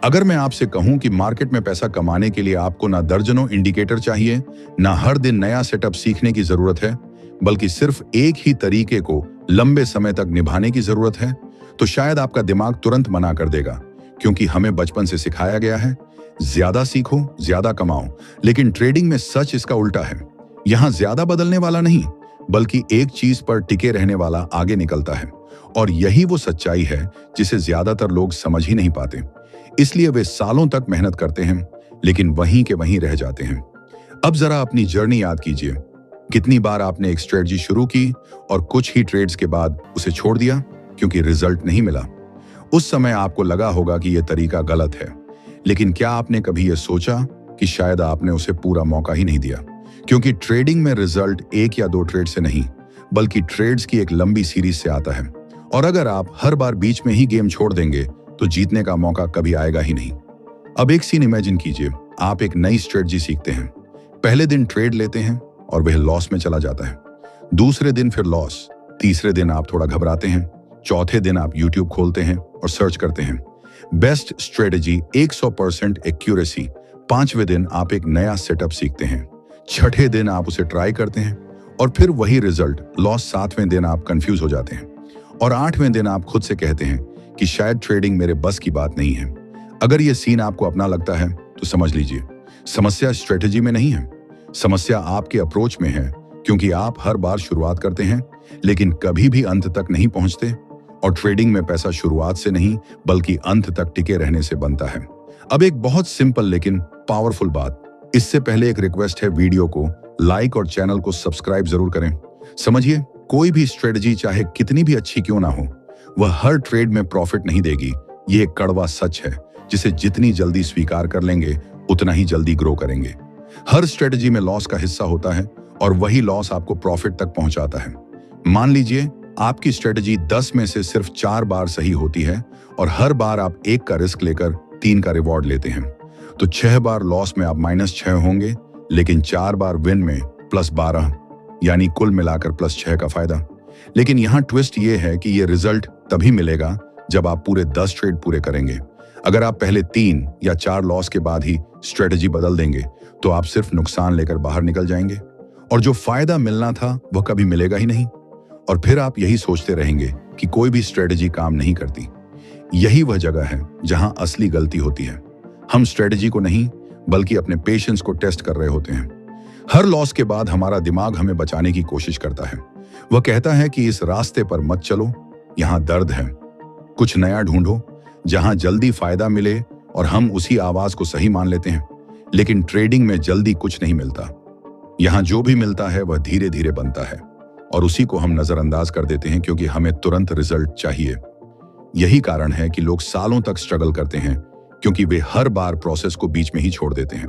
अगर मैं आपसे कहूं कि मार्केट में पैसा कमाने के लिए आपको ना दर्जनों इंडिकेटर चाहिए, ना हर दिन नया सेटअप सीखने की जरूरत है, बल्कि सिर्फ एक ही तरीके को लंबे समय तक निभाने की जरूरत है, तो शायद आपका दिमाग तुरंत मना कर देगा, क्योंकि हमें बचपन से सिखाया गया है ज्यादा सीखो ज्यादा कमाओ। लेकिन ट्रेडिंग में सच इसका उल्टा है। यहाँ ज्यादा बदलने वाला नहीं, बल्कि एक चीज पर टिके रहने वाला आगे निकलता है। और यही वो सच्चाई है जिसे ज्यादातर लोग समझ ही नहीं पाते। इसलिए वे सालों तक मेहनत करते हैं, लेकिन वहीं के वहीं रह जाते हैं। अब जरा अपनी जर्नी याद कीजिए। कितनी बार आपने एक स्ट्रेटजी शुरू की और कुछ ही ट्रेड्स के बाद उसे छोड़ दिया क्योंकि रिजल्ट नहीं मिला। उस समय आपको लगा होगा कि यह तरीका गलत है, लेकिन क्या आपने कभी यह सोचा कि शायद आपने उसे पूरा मौका ही नहीं दिया? क्योंकि ट्रेडिंग में रिजल्ट एक या दो ट्रेड से नहीं, बल्कि ट्रेड्स की एक लंबी सीरीज से आता है। और अगर आप हर बार बीच में ही गेम छोड़ देंगे तो जीतने का मौका कभी आएगा ही नहीं। अब एक सीन इमेजिन कीजिए। आप एक नई स्ट्रेटजी सीखते हैं। पहले दिन ट्रेड लेते हैं और वह लॉस में चला जाता है। दूसरे दिन फिर लॉस। तीसरे दिन आप थोड़ा घबराते हैं। चौथे दिन आप यूट्यूब खोलते हैं और सर्च करते हैं बेस्ट स्ट्रेटजी 100% एक्यूरेसी। पांचवें दिन आप एक नया सेटअप सीखते हैं। छठे दिन आप उसे ट्राई करते हैं और फिर वही रिजल्ट लॉस। सातवें दिन आप कंफ्यूज हो जाते हैं और आठवें दिन आप खुद से कहते हैं कि शायद ट्रेडिंग मेरे बस की बात नहीं है। अगर यह सीन आपको अपना लगता है तो समझ लीजिए, समस्या स्ट्रेटजी में नहीं है, समस्या आपके अप्रोच में है। क्योंकि आप हर बार शुरुआत करते हैं लेकिन कभी भी अंत तक नहीं पहुंचते। और ट्रेडिंग में पैसा शुरुआत से नहीं, बल्कि अंत तक टिके रहने से बनता है। अब एक बहुत सिंपल लेकिन पावरफुल बात। इससे पहले एक रिक्वेस्ट है, वीडियो को लाइक और चैनल को सब्सक्राइब जरूर करें। समझिए, कोई भी स्ट्रेटजी चाहे कितनी भी अच्छी क्यों ना हो, वह हर ट्रेड में प्रॉफिट नहीं देगी। ये एक कड़वा सच है जिसे जितनी जल्दी स्वीकार कर लेंगे उतना ही जल्दी ग्रो करेंगे। हर स्ट्रेटजी में लॉस का हिस्सा होता है और वही लॉस आपको प्रॉफिट तक पहुंचाता है। मान लीजिए आपकी स्ट्रेटजी 10 में से सिर्फ 4 बार सही होती है और हर बार आप 1 का रिस्क लेकर 3 का रिवॉर्ड लेते हैं, तो 6 बार लॉस में आप -6 होंगे, लेकिन 4 बार विन में +12, यानी कुल मिलाकर +6 का फायदा। लेकिन यहाँ ट्विस्ट ये है कि ये रिजल्ट तभी मिलेगा जब आप पूरे 10 ट्रेड पूरे करेंगे। अगर आप पहले 3 या 4 लॉस के बाद ही स्ट्रेटजी बदल देंगे तो आप सिर्फ नुकसान लेकर बाहर निकल जाएंगे और जो फायदा मिलना था वह कभी मिलेगा ही नहीं। और फिर आप यही सोचते रहेंगे कि कोई भी स्ट्रेटजी काम नहीं करती। यही वह जगह है जहां असली गलती होती है। हम स्ट्रेटजी को नहीं, बल्कि अपने पेशेंस को टेस्ट कर रहे होते हैं। हर लॉस के बाद हमारा दिमाग हमें बचाने की कोशिश करता है। वह कहता है कि इस रास्ते पर मत चलो, यहां दर्द है, कुछ नया ढूंढो जहां जल्दी फायदा मिले। और हम उसी आवाज को सही मान लेते हैं। लेकिन ट्रेडिंग में जल्दी कुछ नहीं मिलता। यहां जो भी मिलता है वह धीरे धीरे बनता है और उसी को हम नजरअंदाज कर देते हैं क्योंकि हमें तुरंत रिजल्ट चाहिए। यही कारण है कि लोग सालों तक स्ट्रगल करते हैं, क्योंकि वे हर बार प्रोसेस को बीच में ही छोड़ देते हैं।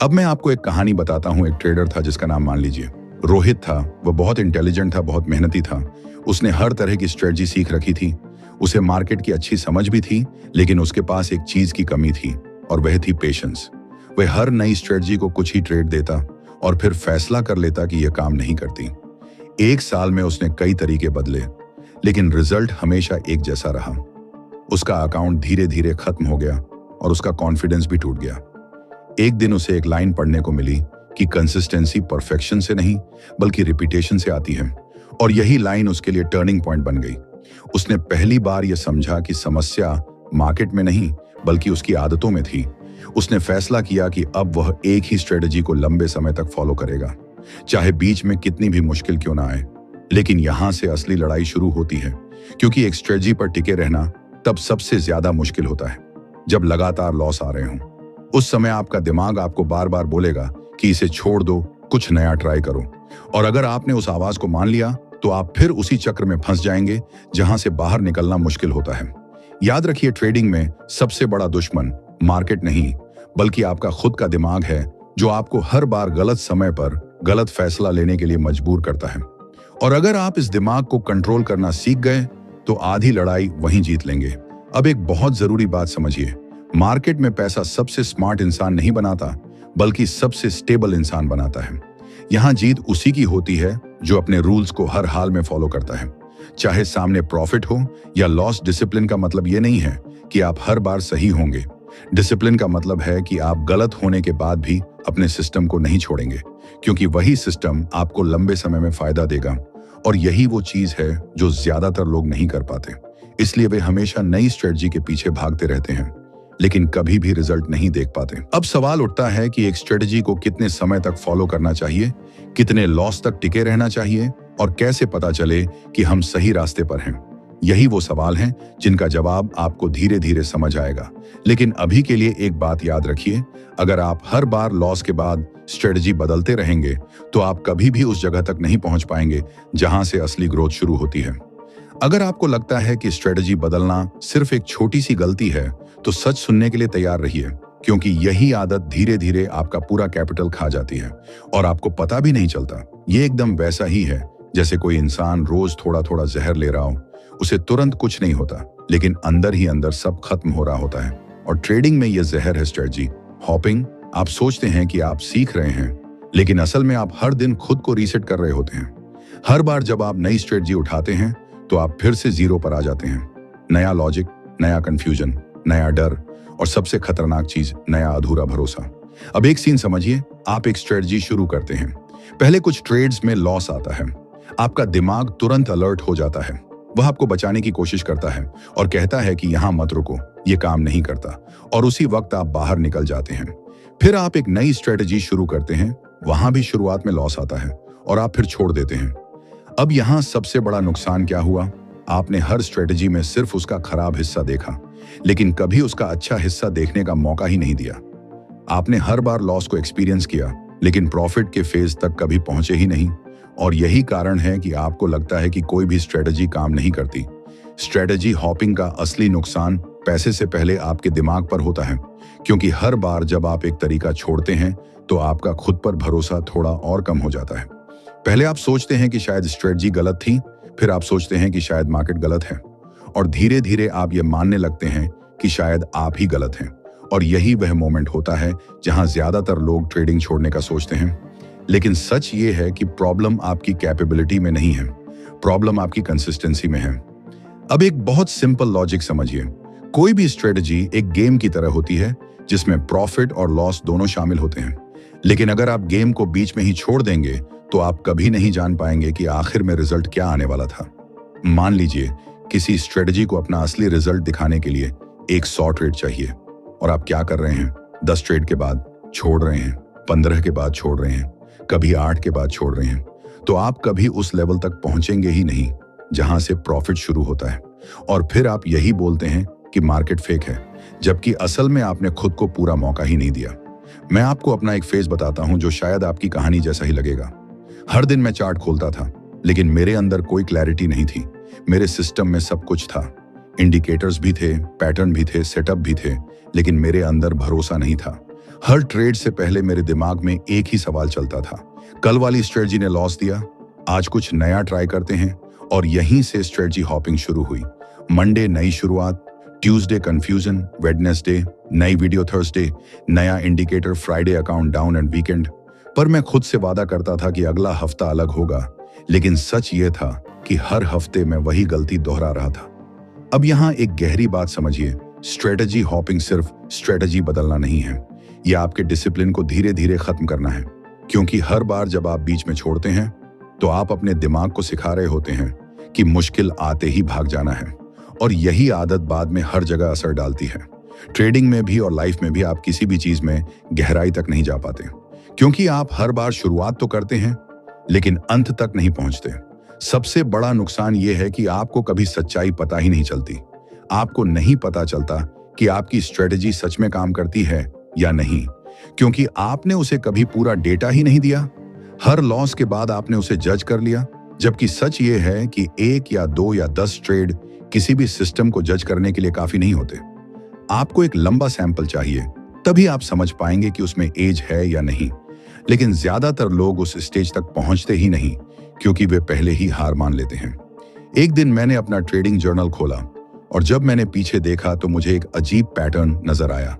अब मैं आपको एक कहानी बताता हूं। एक ट्रेडर था जिसका नाम मान लीजिए रोहित था। वह बहुत इंटेलिजेंट था, बहुत मेहनती था। उसने हर तरह की स्ट्रेटजी सीख रखी थी। उसे मार्केट की अच्छी समझ भी थी, लेकिन उसके पास एक चीज की कमी थी और वह थी पेशेंस। वह हर नई स्ट्रेटजी को कुछ ही ट्रेड देता और फिर फैसला कर लेता कि यह काम नहीं करती। 1 साल में उसने कई तरीके बदले, लेकिन रिजल्ट हमेशा एक जैसा रहा। उसका अकाउंट धीरे धीरे खत्म हो गया और उसका कॉन्फिडेंस भी टूट गया। एक दिन उसे एक लाइन पढ़ने को मिली कि कंसिस्टेंसी परफेक्शन से नहीं, बल्कि रिपीटेशन से आती है। और यही लाइन उसके लिए टर्निंग पॉइंट बन गई। उसने पहली बार यह समझा कि समस्या मार्केट में नहीं, बल्कि उसकी आदतों में थी। उसने फैसला किया कि अब वह एक ही स्ट्रेटजी को लंबे समय तक फॉलो करेगा, चाहे बीच में कितनी भी मुश्किल क्यों ना आए। लेकिन यहां से असली लड़ाई शुरू होती है, क्योंकि एक स्ट्रेटजी पर टिके रहना तब सबसे ज्यादा मुश्किल होता है जब लगातार लॉस आ रहे हों। उस समय आपका दिमाग आपको बार बार बोलेगा कि इसे छोड़ दो, कुछ नया ट्राई करो। और अगर आपने उस आवाज को मान लिया तो आप फिर उसी चक्र में फंस जाएंगे जहां से बाहर निकलना मुश्किल होता है। याद रखिए, ट्रेडिंग में सबसे बड़ा दुश्मन मार्केट नहीं, बल्कि आपका खुद का दिमाग है, जो आपको हर बार गलत समय पर गलत फैसला लेने के लिए मजबूर करता है। और अगर आप इस दिमाग को कंट्रोल करना सीख गए तो आधी लड़ाई वहीं जीत लेंगे। अब एक बहुत जरूरी बात समझिए, मार्केट में पैसा सबसे स्मार्ट इंसान नहीं बनाता, बल्कि सबसे स्टेबल इंसान बनाता है। यहां जीत उसी की होती है जो अपने रूल्स को हर हाल में फॉलो करता है, चाहे सामने प्रॉफिट हो या लॉस। डिसिप्लिन का मतलब यह नहीं है कि आप हर बार सही होंगे, डिसिप्लिन का मतलब है कि आप गलत होने के बाद भी अपने सिस्टम को नहीं छोड़ेंगे, क्योंकि वही सिस्टम आपको लंबे समय में फायदा देगा। और यही वो चीज है जो ज्यादातर लोग नहीं कर पाते। इसलिए वे हमेशा नई स्ट्रेटजी के पीछे भागते रहते हैं, लेकिन कभी भी रिजल्ट नहीं देख पाते। अब सवाल उठता है कि एक स्ट्रेटजी को कितने समय तक फॉलो करना चाहिए, कितने लॉस तक टिके रहना चाहिए, और कैसे पता चले कि हम सही रास्ते पर हैं। यही वो सवाल हैं जिनका जवाब आपको धीरे धीरे समझ आएगा। लेकिन अभी के लिए एक बात याद रखिए, अगर आप हर बार लॉस के बाद स्ट्रेटजी बदलते रहेंगे तो आप कभी भी उस जगह तक नहीं पहुंच पाएंगे जहां से असली ग्रोथ शुरू होती है। अगर आपको लगता है कि स्ट्रेटजी बदलना सिर्फ एक छोटी सी गलती है, तो सच सुनने के लिए तैयार रहिए, क्योंकि यही आदत धीरे धीरे आपका पूरा कैपिटल खा जाती है और आपको पता भी नहीं चलता। ये एकदम वैसा ही है जैसे कोई इंसान रोज थोड़ा थोड़ा जहर ले रहा हो। उसे तुरंत कुछ नहीं होता, लेकिन अंदर ही अंदर सब खत्म हो रहा होता है। और ट्रेडिंग में यह जहर है स्ट्रेटजी हॉपिंग। आप सोचते हैं कि आप सीख रहे हैं, लेकिन असल में आप हर दिन खुद को रीसेट कर रहे होते हैं। हर बार जब आप नई स्ट्रेटजी उठाते हैं तो आप फिर से जीरो पर आ जाते हैं। नया लॉजिक, नया कंफ्यूजन, नया डर, और सबसे खतरनाक चीज, नया अधूरा भरोसा। अब एक सीन समझिए, आप एक स्ट्रेटजी शुरू करते हैं। पहले कुछ ट्रेड्स में लॉस आता है। आपका दिमाग तुरंत अलर्ट हो जाता है। वह आपको बचाने की कोशिश करता है और कहता है कि यहां मत रुको, ये काम नहीं करता, और उसी वक्त आप बाहर निकल जाते हैं। फिर आप एक नई स्ट्रेटजी शुरू करते हैं। वहां भी शुरुआत में लॉस आता है और आप फिर छोड़ देते हैं। अब यहां सबसे बड़ा नुकसान क्या हुआ? आपने हर स्ट्रेटजी में सिर्फ उसका खराब हिस्सा देखा, लेकिन कभी उसका अच्छा हिस्सा देखने का मौका ही नहीं दिया। आपने हर बार लॉस को एक्सपीरियंस किया, लेकिन प्रॉफिट के फेज तक कभी पहुंचे ही नहीं। और यही कारण है कि आपको लगता है कि कोई भी स्ट्रेटजी काम नहीं करती। स्ट्रेटजी हॉपिंग का असली नुकसान पैसे से पहले आपके दिमाग पर होता है, क्योंकि हर बार जब आप एक तरीका छोड़ते हैं तो आपका खुद पर भरोसा थोड़ा और कम हो जाता है। पहले आप सोचते हैं कि शायद स्ट्रेटजी गलत थी, फिर आप सोचते हैं कि शायद मार्केट गलत है, और धीरे धीरे आप ये मानने लगते हैं कि शायद आप ही गलत हैं। और यही वह मोमेंट होता है जहां ज्यादातर लोग ट्रेडिंग छोड़ने का सोचते हैं। लेकिन सच ये है कि प्रॉब्लम आपकी कैपेबिलिटी में नहीं है, प्रॉब्लम आपकी कंसिस्टेंसी में है। अब एक बहुत सिंपल लॉजिक समझिए, कोई भी स्ट्रेटजी एक गेम की तरह होती है जिसमें प्रॉफिट और लॉस दोनों शामिल होते हैं। लेकिन अगर आप गेम को बीच में ही छोड़ देंगे तो आप कभी नहीं जान पाएंगे कि आखिर में रिजल्ट क्या आने वाला था। मान लीजिए किसी स्ट्रेटजी को अपना असली रिजल्ट दिखाने के लिए 100 ट्रेड चाहिए, और आप क्या कर रहे हैं? 10 ट्रेड के बाद छोड़ रहे हैं, 15 के बाद छोड़ रहे हैं, कभी 8 के बाद छोड़ रहे हैं, तो आप कभी उस लेवल तक पहुंचेंगे ही नहीं जहां से प्रॉफिट शुरू होता है। और फिर आप यही बोलते हैं कि मार्केट फेक है, जबकि असल में आपने खुद को पूरा मौका ही नहीं दिया। मैं आपको अपना एक फेज बताता हूं जो शायद आपकी कहानी जैसा ही लगेगा। हर दिन मैं चार्ट खोलता था, लेकिन मेरे अंदर कोई क्लैरिटी नहीं थी। मेरे सिस्टम में सब कुछ था, इंडिकेटर्स भी थे, पैटर्न भी थे, सेटअप भी थे, लेकिन मेरे अंदर भरोसा नहीं था। हर ट्रेड से पहले मेरे दिमाग में एक ही सवाल चलता था, कल वाली स्ट्रेटजी ने लॉस दिया, आज कुछ नया ट्राई करते हैं। और यहीं से स्ट्रेटजी हॉपिंग शुरू हुई। मंडे नई शुरुआत, ट्यूसडे कंफ्यूजन, वेडनेसडे नई वीडियो, थर्सडे नया indicator, Friday account down and weekend. पर मैं खुद से वादा करता था कि अगला हफ्ता अलग होगा, लेकिन सच ये था कि हर हफ्ते मैं वही गलती दोहरा रहा था। अब यहाँ एक गहरी बात समझिए, स्ट्रेटजी हॉपिंग सिर्फ स्ट्रेटजी बदलना नहीं है, यह आपके डिसिप्लिन को धीरे धीरे खत्म करना है। क्योंकि हर बार जब आप बीच में छोड़ते हैं तो आप अपने दिमाग को सिखा रहे होते हैं कि मुश्किल आते ही भाग जाना है, और यही आदत बाद में हर जगह असर डालती है। ट्रेडिंग में भी और लाइफ में भी आप किसी भी चीज में गहराई तक नहीं जा पाते, क्योंकि आप हर बार शुरुआत तो करते हैं लेकिन अंत तक नहीं पहुंचते। सबसे बड़ा नुकसान यह है कि आपको कभी सच्चाई पता ही नहीं चलती। आपको नहीं पता चलता कि आपकी स्ट्रेटजी सच में काम करती है या नहीं, क्योंकि आपने उसे कभी पूरा डेटा ही नहीं दिया। हर लॉस के बाद आपने उसे जज कर लिया, जबकि सच ये है कि 1 या 2 या 10 ट्रेड किसी भी सिस्टम को जज करने के लिए काफी नहीं होते। आपको एक लंबा सैंपल चाहिए, तभी आप समझ पाएंगे कि उसमें एज है या नहीं। लेकिन ज्यादातर लोग उस स्टेज तक पहुंचते ही नहीं, क्योंकि वे पहले ही हार मान लेते हैं। एक दिन मैंने अपना ट्रेडिंग जर्नल खोला, और जब मैंने पीछे देखा तो मुझे एक अजीब पैटर्न नजर आया।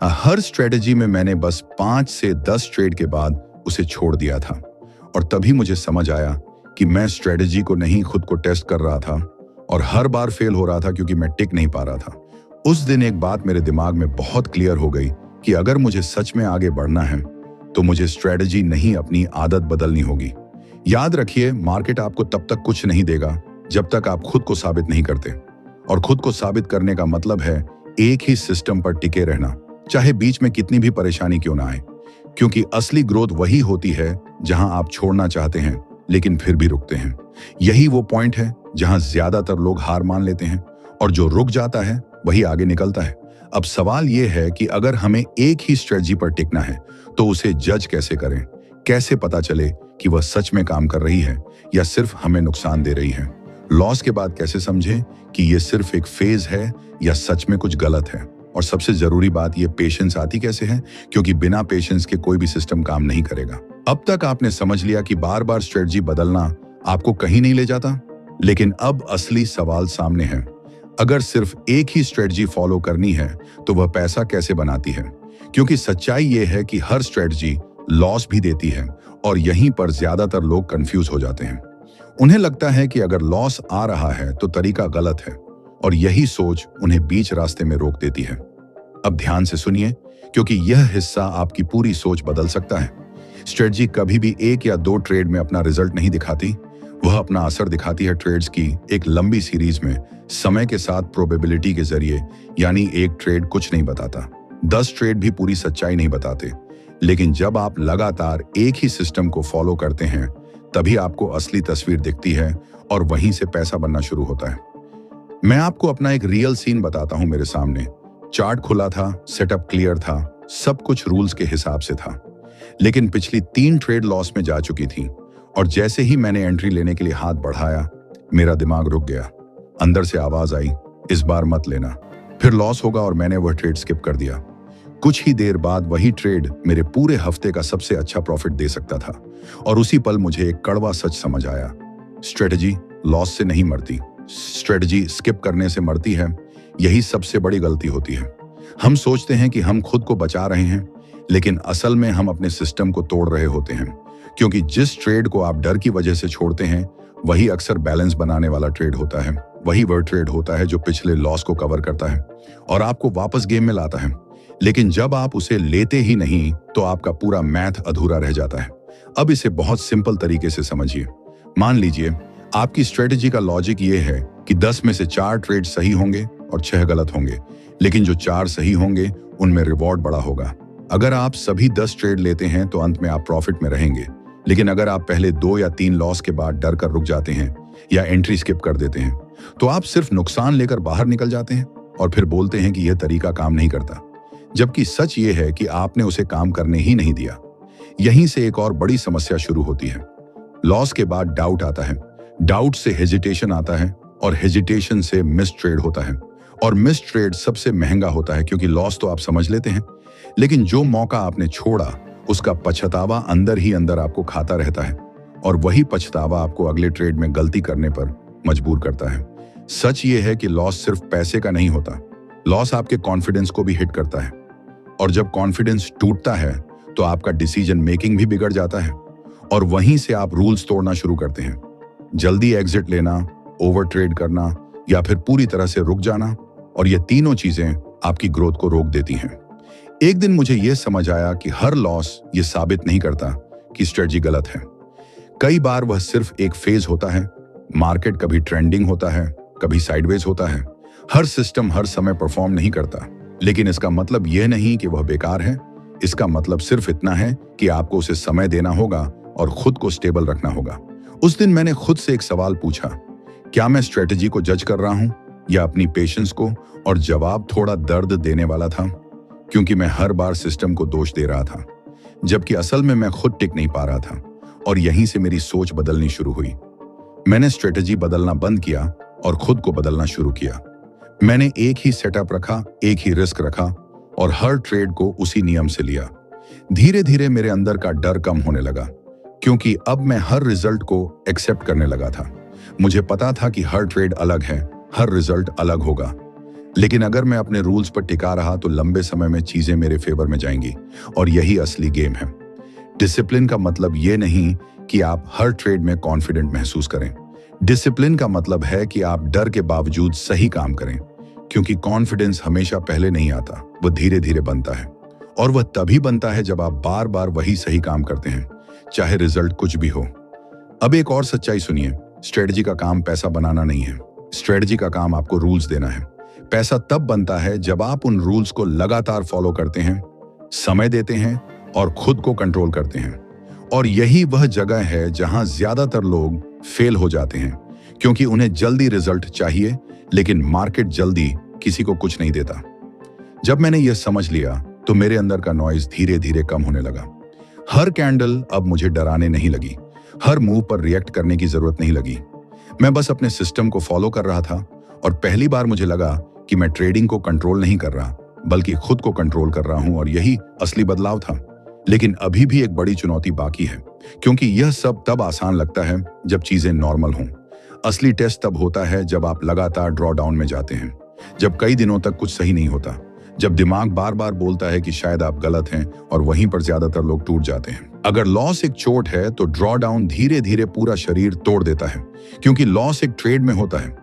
हर स्ट्रेटजी में मैंने बस 5 से 10 ट्रेड के बाद उसे छोड़ दिया था। और तभी मुझे समझ आया कि मैं स्ट्रेटजी को नहीं, खुद को टेस्ट कर रहा था, और हर बार फेल हो रहा था क्योंकि मैं टिक नहीं पा रहा था। उस दिन एक बात मेरे दिमाग में बहुत क्लियर हो गई कि अगर मुझे सच में आगे बढ़ना है तो मुझे स्ट्रेटजी नहीं, अपनी आदत बदलनी होगी। याद रखिए, मार्केट आपको तब तक कुछ नहीं देगा जब तक आप खुद को साबित नहीं करते। और खुद को साबित करने का मतलब है एक ही सिस्टम पर टिके रहना, चाहे बीच में कितनी भी परेशानी क्यों ना आए। क्योंकि असली ग्रोथ वही होती है जहां आप छोड़ना चाहते हैं लेकिन फिर भी रुकते हैं। यही वो पॉइंट है जहां ज्यादातर लोग हार मान लेते हैं, और जो रुक जाता है वही आगे निकलता है। अब सवाल यह है कि अगर हमें एक ही स्ट्रेटजी पर टिकना है तो उसे जज कैसे करें? कैसे पता चले कि वह सच में काम कर रही है या सिर्फ हमें नुकसान दे रही है? लॉस के बाद कैसे समझें कि यह सिर्फ एक फेज है या सच में कुछ गलत है? और सबसे जरूरी बात, यह पेशेंस आती कैसे है? क्योंकि बिना पेशेंस के कोई भी सिस्टम काम नहीं करेगा। अब तक आपने समझ लिया कि बार बार स्ट्रेटजी बदलना आपको कहीं नहीं ले जाता, लेकिन अब असली सवाल सामने है। अगर सिर्फ एक ही स्ट्रेटजी फॉलो करनी है तो वह पैसा कैसे बनाती है? क्योंकि सच्चाई यह है कि हर स्ट्रेटजी लॉस भी देती है, और यहीं पर ज्यादातर लोग कंफ्यूज हो जाते हैं। उन्हें लगता है कि अगर लॉस आ रहा है तो तरीका गलत है, और यही सोच उन्हें बीच रास्ते में रोक देती है। अब ध्यान से सुनिए, क्योंकि यह हिस्सा आपकी पूरी सोच बदल सकता है। स्ट्रेटजी कभी भी एक या दो ट्रेड में अपना रिजल्ट नहीं दिखाती, वह अपना असर दिखाती है ट्रेड्स की एक लंबी सीरीज में, समय के साथ प्रोबेबिलिटी के जरिए। यानी एक ट्रेड कुछ नहीं बताता, 10 ट्रेड भी पूरी सच्चाई नहीं बताते, लेकिन जब आप लगातार एक ही सिस्टम को फॉलो करते हैं तभी आपको असली तस्वीर दिखती है, और वहीं से पैसा बनना शुरू होता है। मैं आपको अपना एक रियल सीन बताता हूं। मेरे सामने चार्ट खुला था, सेटअप क्लियर था, सब कुछ रूल्स के हिसाब से था, लेकिन पिछली 3 ट्रेड लॉस में जा चुकी थी। और जैसे ही मैंने एंट्री लेने के लिए हाथ बढ़ाया, मेरा दिमाग रुक गया। अंदर से आवाज आई, इस बार मत लेना, फिर लॉस होगा, और मैंने वह ट्रेड स्किप कर दिया। कुछ ही देर बाद वही ट्रेड मेरे पूरे हफ्ते का सबसे अच्छा प्रॉफिट दे सकता था, और उसी पल मुझे एक कड़वा सच समझ आया। स्ट्रेटजी लॉस से नहीं मरती, स्ट्रेटजी स्किप करने से मरती है। यही सबसे बड़ी गलती होती है। हम सोचते हैं कि हम खुद को बचा रहे हैं, लेकिन असल में हम अपने सिस्टम को तोड़ रहे होते हैं। क्योंकि जिस ट्रेड को आप डर की वजह से छोड़ते हैं वही अक्सर बैलेंस बनाने वाला ट्रेड होता है। वही वह ट्रेड होता है जो पिछले लॉस को कवर करता है और आपको वापस गेम में लाता है। लेकिन जब आप उसे लेते ही नहीं तो आपका पूरा मैथ अधूरा रह जाता है। अब इसे बहुत सिंपल तरीके से समझिए। मान लीजिए आपकी स्ट्रेटजी का लॉजिक ये है कि 10 में से 4 ट्रेड सही होंगे और 6 गलत होंगे, लेकिन जो 4 सही होंगे उनमें रिवॉर्ड बड़ा होगा। अगर आप सभी 10 ट्रेड लेते हैं तो अंत में आप प्रॉफिट में रहेंगे। लेकिन अगर आप पहले 2 या 3 लॉस के बाद डर कर रुक जाते हैं या एंट्री स्किप कर देते हैं तो आप सिर्फ नुकसान लेकर बाहर निकल जाते हैं और फिर बोलते हैं कि यह तरीका काम नहीं करता, जबकि सच ये है कि आपने उसे काम करने ही नहीं दिया। यहीं से एक और बड़ी समस्या शुरू होती है। लॉस के बाद डाउट आता है, डाउट से हेजिटेशन आता है और हेजिटेशन से मिस ट्रेड होता है, और मिस ट्रेड सबसे महंगा होता है क्योंकि लॉस तो आप समझ लेते हैं, लेकिन जो मौका आपने छोड़ा उसका पछतावा अंदर ही अंदर आपको खाता रहता है, और वही पछतावा आपको अगले ट्रेड में गलती करने पर मजबूर करता है। सच ये है कि लॉस सिर्फ पैसे का नहीं होता, लॉस आपके कॉन्फिडेंस को भी हिट करता है, और जब कॉन्फिडेंस टूटता है तो आपका डिसीजन मेकिंग भी बिगड़ जाता है, और वहीं से आप रूल्स तोड़ना शुरू करते हैं। जल्दी एग्जिट लेना, ओवर ट्रेड करना या फिर पूरी तरह से रुक जाना, और ये तीनों चीजें आपकी ग्रोथ को रोक देती हैं। एक दिन मुझे यह समझ आया कि हर लॉस ये साबित नहीं करता कि स्ट्रेटजी गलत है। कई बार वह सिर्फ एक फेज होता है। मार्केट कभी ट्रेंडिंग होता है, कभी साइडवेज होता है। हर सिस्टम हर समय परफॉर्म नहीं करता, लेकिन इसका मतलब यह नहीं कि वह बेकार है। इसका मतलब सिर्फ इतना है कि आपको उसे समय देना होगा और खुद को स्टेबल रखना होगा। उस दिन मैंने खुद से एक सवाल पूछा, क्या मैं स्ट्रेटजी को जज कर रहा हूं या अपनी पेशेंस को? और जवाब थोड़ा दर्द देने वाला था, क्योंकि मैं हर बार सिस्टम को दोष दे रहा था, जबकि असल में मैं खुद टिक नहीं पा रहा था। और यहीं से मेरी सोच बदलनी शुरू हुई। मैंने स्ट्रेटजी बदलना बंद किया और खुद को बदलना शुरू किया। मैंने एक ही सेटअप रखा, एक ही रिस्क रखा, और हर ट्रेड को उसी नियम से लिया। धीरे धीरे मेरे अंदर का डर कम होने लगा, क्योंकि अब मैं हर रिजल्ट को एक्सेप्ट करने लगा था। मुझे पता था कि हर ट्रेड अलग है, हर रिजल्ट अलग होगा, लेकिन अगर मैं अपने रूल्स पर टिका रहा तो लंबे समय में चीजें मेरे फेवर में जाएंगी, और यही असली गेम है। डिसिप्लिन का मतलब ये नहीं कि आप हर ट्रेड में कॉन्फिडेंट महसूस करें। डिसिप्लिन का मतलब है कि आप डर के बावजूद सही काम करें, क्योंकि कॉन्फिडेंस हमेशा पहले नहीं आता, वह धीरे धीरे बनता है। और वह तभी बनता है जब आप बार बार वही सही काम करते हैं, चाहे रिजल्ट कुछ भी हो। अब एक और सच्चाई सुनिए, स्ट्रेटजी का काम पैसा बनाना नहीं है। स्ट्रेटजी का काम आपको रूल्स देना है। पैसा तब बनता है जब आप उन रूल्स को लगातार फॉलो करते हैं, समय देते हैं और खुद को कंट्रोल करते हैं। और यही वह जगह है जहां ज्यादातर लोग फेल हो जाते हैं, क्योंकि उन्हें जल्दी रिजल्ट चाहिए, लेकिन मार्केट जल्दी किसी को कुछ नहीं देता। जब मैंने यह समझ लिया तो मेरे अंदर का नॉइज धीरे धीरे कम होने लगा। हर कैंडल अब मुझे डराने नहीं लगी, हर मूव पर रिएक्ट करने की जरूरत नहीं लगी। मैं बस अपने सिस्टम को फॉलो कर रहा था और पहली बार मुझे लगा कि मैं ट्रेडिंग को कंट्रोल नहीं कर रहा, बल्कि खुद को कंट्रोल कर रहा हूं, और यही असली बदलाव था। लेकिन अभी भी एक बड़ी चुनौती बाकी है, क्योंकि यह सब तब आसान लगता है जब चीजें नॉर्मल हों। असली टेस्ट तब होता है जब आप लगातार ड्रॉ डाउन में जाते हैं, जब कई दिनों तक कुछ सही नहीं होता, जब दिमाग बार बार बोलता है कि शायद आप गलत हैं, और वहीं पर ज्यादातर लोग टूट जाते हैं। अगर लॉस एक चोट है तो ड्रॉ डाउन धीरे धीरे पूरा शरीर तोड़ देता है, क्योंकि लॉस एक ट्रेड में होता है,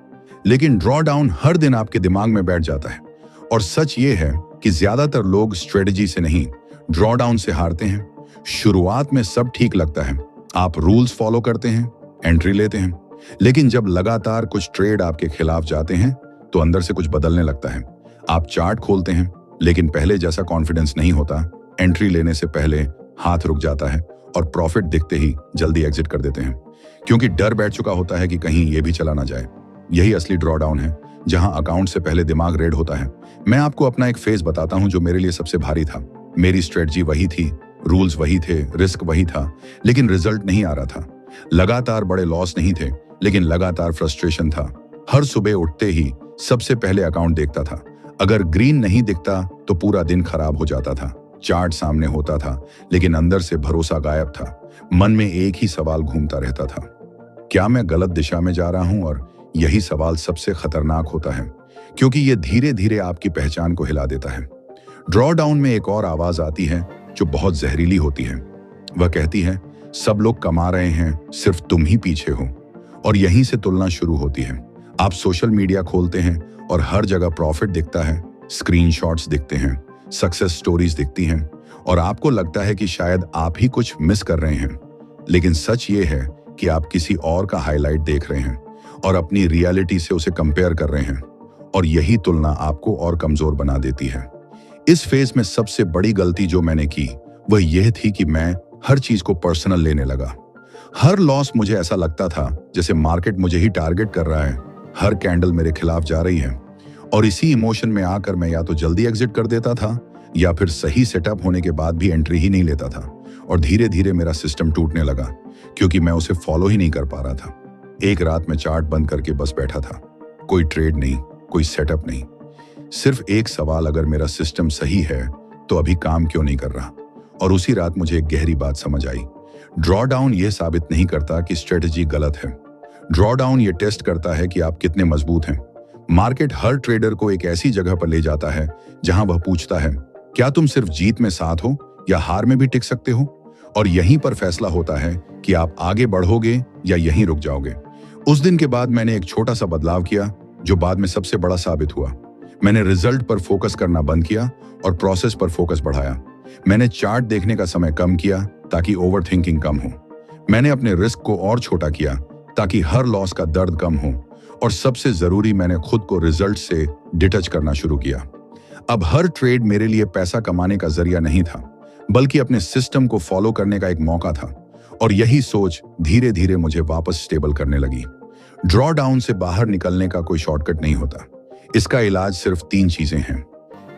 लेकिन ड्रॉ डाउन हर दिन आपके दिमाग में बैठ जाता है। और सच ये है कि ज्यादातर लोग स्ट्रेटजी से नहीं, ड्रॉ डाउन से हारते हैं। शुरुआत में सब ठीक लगता है, आप रूल्स फॉलो करते हैं, एंट्री लेते हैं, लेकिन जब लगातार कुछ ट्रेड आपके खिलाफ जाते हैं तो अंदर से कुछ बदलने लगता है। आप चार्ट खोलते हैं, लेकिन पहले जैसा कॉन्फिडेंस नहीं होता। एंट्री लेने से पहले हाथ रुक जाता है और प्रॉफिट दिखते ही जल्दी एग्जिट कर देते हैं, क्योंकि डर बैठ चुका होता है कि कहीं ये भी चला ना जाए। यही असली ड्रॉ डाउन है, जहां अकाउंट से पहले दिमाग रेड होता है। मैं आपको अपना एक फेज बताता हूं जो मेरे लिए सबसे भारी था। मेरी स्ट्रेटजी वही थी, रूल्स वही थे, रिस्क वही था, लेकिन रिजल्ट नहीं आ रहा था। लगातार बड़े लॉस नहीं थे, लेकिन लगातार फ्रस्ट्रेशन था। हर सुबह उठते ही सबसे पहले अकाउंट देखता था, अगर ग्रीन नहीं दिखता तो पूरा दिन खराब हो जाता था। चार्ट सामने होता था, लेकिन अंदर से भरोसा गायब था। मन में एक ही सवाल घूमता रहता था, क्या मैं गलत दिशा में जा रहा हूं? और यही सवाल सबसे खतरनाक होता है, क्योंकि यह धीरे धीरे आपकी पहचान को हिला देता है। ड्रॉ डाउन में एक और आवाज आती है जो बहुत जहरीली होती है। वह कहती है, सब लोग कमा रहे हैं, सिर्फ तुम ही पीछे हो। और यहीं से तुलना शुरू होती है। आप सोशल मीडिया खोलते हैं और हर जगह प्रॉफिट दिखता है, स्क्रीनशॉट्स दिखते हैं, सक्सेस स्टोरीज दिखती हैं, और आपको लगता है कि शायद आप ही कुछ मिस कर रहे हैं। लेकिन सच ये है कि आप किसी और का हाईलाइट देख रहे हैं और अपनी रियलिटी से उसे कंपेयर कर रहे हैं, और यही तुलना आपको और कमजोर बना देती है। इस फेज में सबसे बड़ी गलती जो मैंने की वह यह थी कि मैं हर चीज को पर्सनल लेने लगा। हर लॉस मुझे ऐसा लगता था जैसे मार्केट मुझे ही टारगेट कर रहा है, हर कैंडल मेरे खिलाफ जा रही है, और इसी इमोशन में आकर मैं या तो जल्दी एग्जिट कर देता था या फिर सही सेटअप होने के बाद भी एंट्री ही नहीं लेता था। और धीरे धीरे मेरा सिस्टम टूटने लगा, क्योंकि मैं उसे फॉलो ही नहीं कर पा रहा था। एक रात में चार्ट बंद करके बस बैठा था, कोई ट्रेड नहीं, कोई सेटअप नहीं, सिर्फ एक सवाल, अगर मेरा सिस्टम सही है तो अभी काम क्यों नहीं कर रहा? और उसी रात मुझे एक गहरी बात समझ आई। ड्रॉ डाउन यह साबित नहीं करता कि स्ट्रेटजी गलत है, ड्रॉ डाउन ये टेस्ट करता है कि आप कितने मजबूत हैं। मार्केट हर ट्रेडर को एक ऐसी जगह पर ले जाता है जहां वह पूछता है, क्या तुम सिर्फ जीत में साथ हो या हार में भी टिक सकते हो? और यहीं पर फैसला होता है कि आप आगे बढ़ोगे या यहीं रुक जाओगे। उस दिन के बाद मैंने एक छोटा सा बदलाव किया जो बाद में सबसे बड़ा साबित हुआ। मैंने रिजल्ट पर फोकस करना बंद किया और प्रोसेस पर फोकस बढ़ाया। मैंने चार्ट देखने का समय कम किया ताकि ओवर थिंकिंग कम हो। मैंने अपने रिस्क को और छोटा किया ताकि हर लॉस का दर्द कम हो। और सबसे जरूरी, मैंने खुद को रिजल्ट से डिटच करना शुरू किया। अब हर ट्रेड मेरे लिए पैसा कमाने का जरिया नहीं था, बल्कि अपने सिस्टम को फॉलो करने का एक मौका था। और यही सोच धीरे धीरे मुझे वापस स्टेबल करने लगी। ड्रॉ डाउन से बाहर निकलने का कोई शॉर्टकट नहीं होता। इसका इलाज सिर्फ 3 चीजें हैं,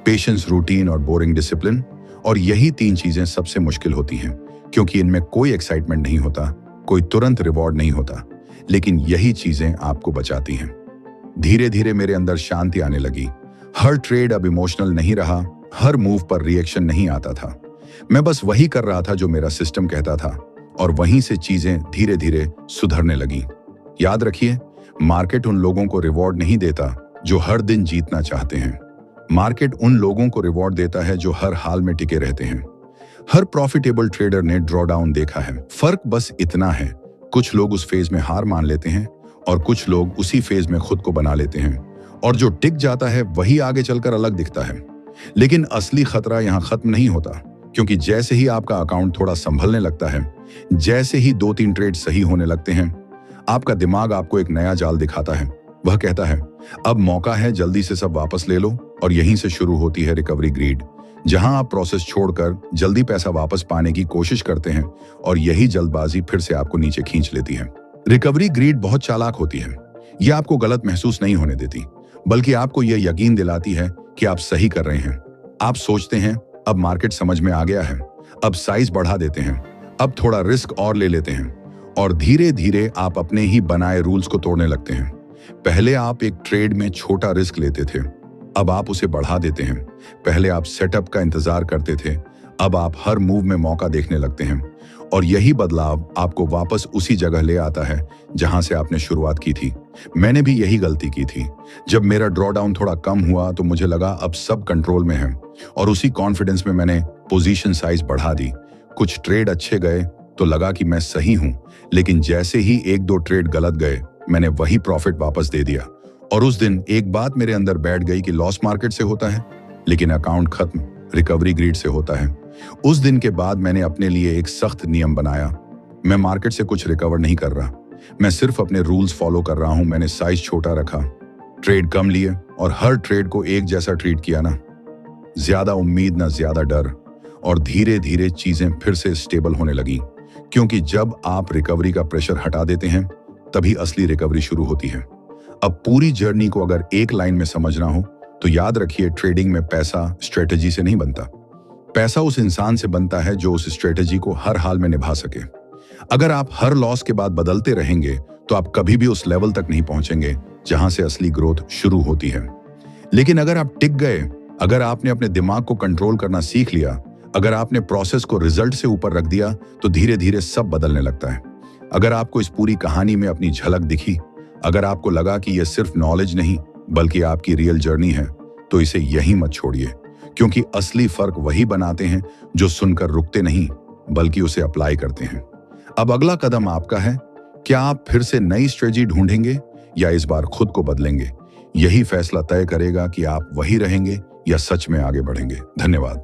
पेशेंस, रूटीन और बोरिंग डिसिप्लिन। और यही 3 चीजें सबसे मुश्किल होती हैं, क्योंकि इनमें कोई एक्साइटमेंट नहीं होता, कोई तुरंत रिवॉर्ड नहीं होता, लेकिन यही चीजें आपको बचाती हैं। धीरे धीरे मेरे अंदर शांति आने लगी। हर ट्रेड अब इमोशनल नहीं रहा, हर मूव पर रिएक्शन नहीं आता था। मैं बस वही कर रहा था जो मेरा सिस्टम कहता था, और वहीं से चीजें धीरे धीरे सुधरने लगी। याद रखिए, मार्केट उन लोगों को रिवॉर्ड नहीं देता जो हर दिन जीतना चाहते हैं। मार्केट उन लोगों को रिवॉर्ड देता है जो हर हाल में टिके रहते हैं। हर प्रॉफिटेबल ट्रेडर ने ड्रॉ डाउन देखा है। फर्क बस इतना है, कुछ लोग उस फेज में हार मान लेते हैं और कुछ लोग उसी फेज में खुद को बना लेते हैं। और जो टिक जाता है वही आगे चलकर अलग दिखता है। लेकिन असली खतरा यहां खत्म नहीं होता, क्योंकि जैसे ही आपका अकाउंट थोड़ा संभलने लगता है, जैसे ही 2-3 ट्रेड सही होने लगते हैं, आपका दिमाग आपको एक नया जाल दिखाता है। वह कहता है, अब मौका है, जल्दी से सब वापस ले लो। और यहीं से शुरू होती है रिकवरी ग्रीड, जहां आप प्रोसेस छोड़कर जल्दी पैसा वापस पाने की कोशिश करते हैं और यही जल्दबाजी फिर से आपको नीचे खींच लेती है। रिकवरी ग्रीड बहुत चालाक होती है। यह आपको गलत महसूस नहीं होने देती, बल्कि आपको यह यकीन दिलाती है कि आप सही कर रहे हैं। आप सोचते हैं, अब मार्केट समझ में आ गया है, अब साइज बढ़ा देते हैं, अब थोड़ा रिस्क और ले लेते हैं, और धीरे धीरे आप अपने ही बनाए रूल्स को तोड़ने लगते हैं। पहले आप एक ट्रेड में छोटा रिस्क लेते थे, अब आप उसे बढ़ा देते हैं। पहले आप सेटअप का इंतजार करते थे, अब आप हर मूव में मौका देखने लगते हैं। और यही बदलाव आपको वापस उसी जगह ले आता है जहां से आपने शुरुआत की थी। मैंने भी यही गलती की थी। जब मेरा ड्रॉडाउन थोड़ा कम हुआ तो मुझे लगा अब सब कंट्रोल में है, और उसी कॉन्फिडेंस में मैंने पोजीशन साइज बढ़ा दी। कुछ ट्रेड अच्छे गए तो लगा कि मैं सही हूं, लेकिन जैसे ही 1-2 ट्रेड गलत गए, मैंने वही प्रॉफिट वापस दे दिया। और उस दिन एक बात मेरे अंदर बैठ गई कि लॉस मार्केट से होता है, लेकिन अकाउंट खत्म रिकवरी ग्रीड से होता है। उस दिन के बाद मैंने अपने लिए एक सख्त नियम बनाया। मैं मार्केट से कुछ रिकवर नहीं कर रहा, मैं सिर्फ अपने रूल्स फॉलो कर रहा हूं। मैंने साइज छोटा रखा, ट्रेड कम लिए, और हर ट्रेड को एक जैसा ट्रीट किया, ना ज्यादा उम्मीद ना ज्यादा डर। और धीरे धीरे चीजें फिर से स्टेबल होने लगी, क्योंकि जब आप रिकवरी का प्रेशर हटा देते हैं, तभी असली रिकवरी शुरू होती है। अब पूरी जर्नी को अगर एक लाइन में समझना हो तो याद रखिए, ट्रेडिंग में पैसा स्ट्रेटजी से नहीं बनता। पैसा उस इंसान से बनता है जो उस स्ट्रेटजी को हर हाल में निभा सके। अगर आप हर लॉस के बाद बदलते रहेंगे तो आप कभी भी उस लेवल तक नहीं पहुंचेंगे जहां से असली ग्रोथ शुरू होती है। लेकिन अगर आप टिक गए, अगर आपने अपने दिमाग को कंट्रोल करना सीख लिया, अगर आपने प्रोसेस को रिजल्ट से ऊपर रख दिया, तो धीरे धीरे सब बदलने लगता है। अगर आपको इस पूरी कहानी में अपनी झलक दिखी, अगर आपको लगा कि यह सिर्फ नॉलेज नहीं बल्कि आपकी रियल जर्नी है, तो इसे यहीं मत छोड़िए, क्योंकि असली फर्क वही बनाते हैं जो सुनकर रुकते नहीं बल्कि उसे अप्लाई करते हैं। अब अगला कदम आपका है। क्या आप फिर से नई स्ट्रेटजी ढूंढेंगे या इस बार खुद को बदलेंगे? यही फैसला तय करेगा कि आप वही रहेंगे या सच में आगे बढ़ेंगे। धन्यवाद।